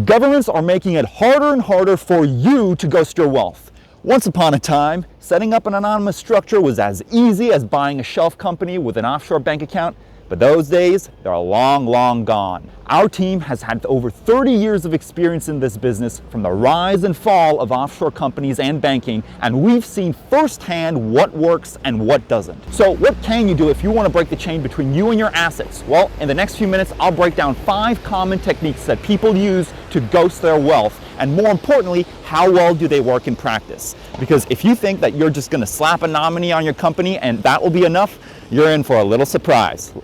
Governments are making it harder and harder for you to ghost your wealth. Once upon a time, setting up an anonymous structure was as easy as buying a shelf company with an offshore bank account, but those days, they're long, long gone. Our team has had over 30 years of experience in this business, from the rise and fall of offshore companies and banking, and we've seen firsthand what works and what doesn't. So what can you do if you want to break the chain between you and your assets? Well, in the next few minutes, I'll break down 5 common techniques that people use to ghost their wealth, and more importantly, how well do they work in practice? Because if you think that you're just going to slap a nominee on your company and that will be enough, you're in for a little surprise.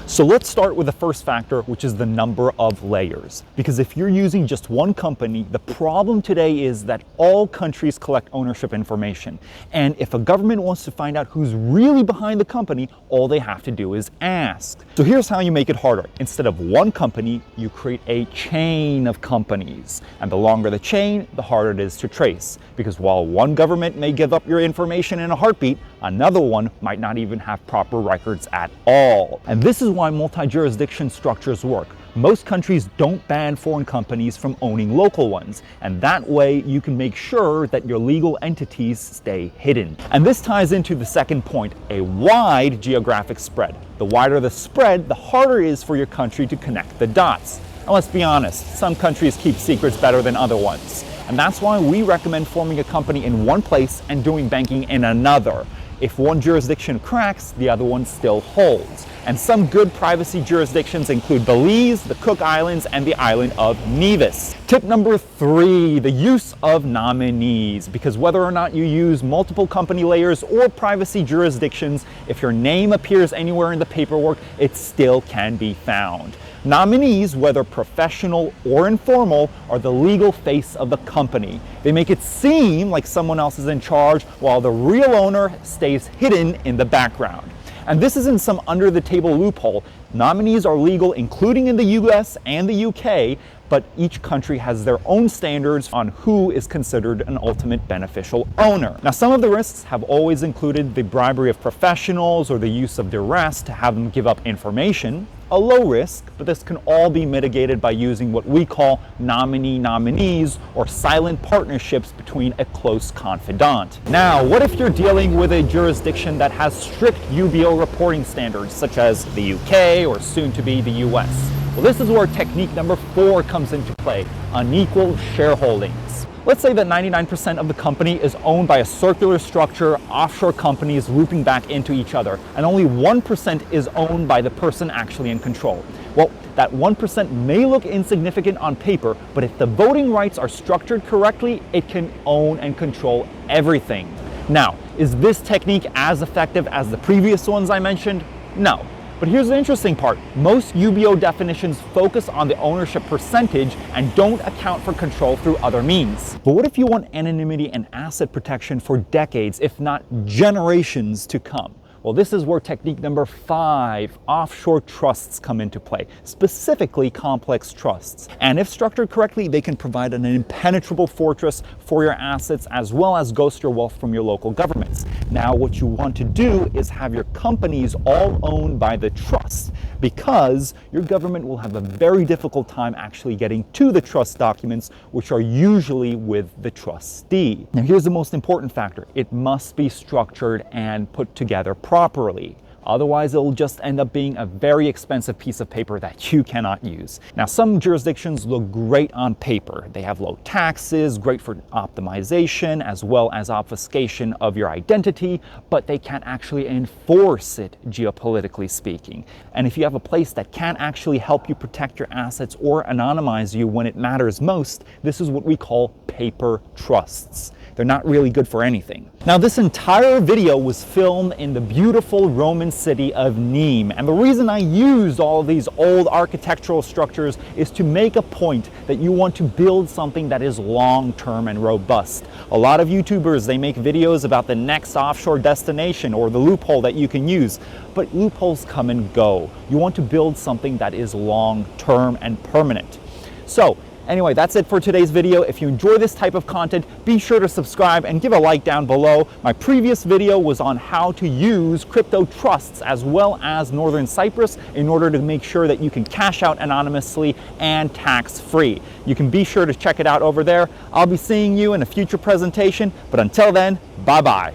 So let's start with the first factor, which is the number of layers. Because if you're using just one company, the problem today is that all countries collect ownership information. And if a government wants to find out who's really behind the company, all they have to do is ask. So here's how you make it harder. Instead of one company, you create a chain of companies. And the longer the chain, the harder it is to trace. Because while one government may give up your information in a heartbeat, another one might not even have proper records at all. And this is why multi-jurisdiction structures work. Most countries don't ban foreign companies from owning local ones, and that way you can make sure that your legal entities stay hidden. And this ties into the second point, a wide geographic spread. The wider the spread, the harder it is for your country to connect the dots. And let's be honest, some countries keep secrets better than other ones. And that's why we recommend forming a company in one place and doing banking in another. If one jurisdiction cracks, the other one still holds. And some good privacy jurisdictions include Belize, the Cook Islands, and the island of Nevis. Tip number 3, the use of nominees. Because whether or not you use multiple company layers or privacy jurisdictions, if your name appears anywhere in the paperwork, it still can be found. Nominees, whether professional or informal, are the legal face of the company. They make it seem like someone else is in charge while the real owner stays hidden in the background. And this isn't some under-the-table loophole. Nominees are legal, including in the US and the UK, but each country has their own standards on who is considered an ultimate beneficial owner. Now, some of the risks have always included the bribery of professionals or the use of duress to have them give up information. A low risk, but this can all be mitigated by using what we call nominee-nominees, or silent partnerships between a close confidant. Now, what if you're dealing with a jurisdiction that has strict UBO reporting standards, such as the UK or soon to be the US? Well, this is where technique number 4 comes into play, unequal shareholdings. Let's say that 99% of the company is owned by a circular structure, offshore companies looping back into each other, and only 1% is owned by the person actually in control. Well, that 1% may look insignificant on paper, but if the voting rights are structured correctly, it can own and control everything. Now, is this technique as effective as the previous ones I mentioned? No. But here's the interesting part. Most UBO definitions focus on the ownership percentage and don't account for control through other means. But what if you want anonymity and asset protection for decades, if not generations to come? Well, this is where technique number 5, offshore trusts, come into play, specifically complex trusts. And if structured correctly, they can provide an impenetrable fortress for your assets as well as ghost your wealth from your local governments. Now, what you want to do is have your companies all owned by the trust, because your government will have a very difficult time actually getting to the trust documents, which are usually with the trustee. Now, here's the most important factor. It must be structured and put together properly. Otherwise, it'll just end up being a very expensive piece of paper that you cannot use. Now, some jurisdictions look great on paper. They have low taxes, great for optimization, as well as obfuscation of your identity, but they can't actually enforce it, geopolitically speaking. And if you have a place that can't actually help you protect your assets or anonymize you when it matters most, this is what we call paper trusts. They're not really good for anything. Now, this entire video was filmed in the beautiful Roman city of Nîmes. And the reason I used all of these old architectural structures is to make a point that you want to build something that is long-term and robust. A lot of YouTubers, they make videos about the next offshore destination or the loophole that you can use, but loopholes come and go. You want to build something that is long-term and permanent. So, Anyway, that's it for today's video. If you enjoy this type of content, be sure to subscribe and give a like down below. My previous video was on how to use crypto trusts as well as Northern Cyprus in order to make sure that you can cash out anonymously and tax-free. You can be sure to check it out over there. I'll be seeing you in a future presentation, but until then, bye-bye.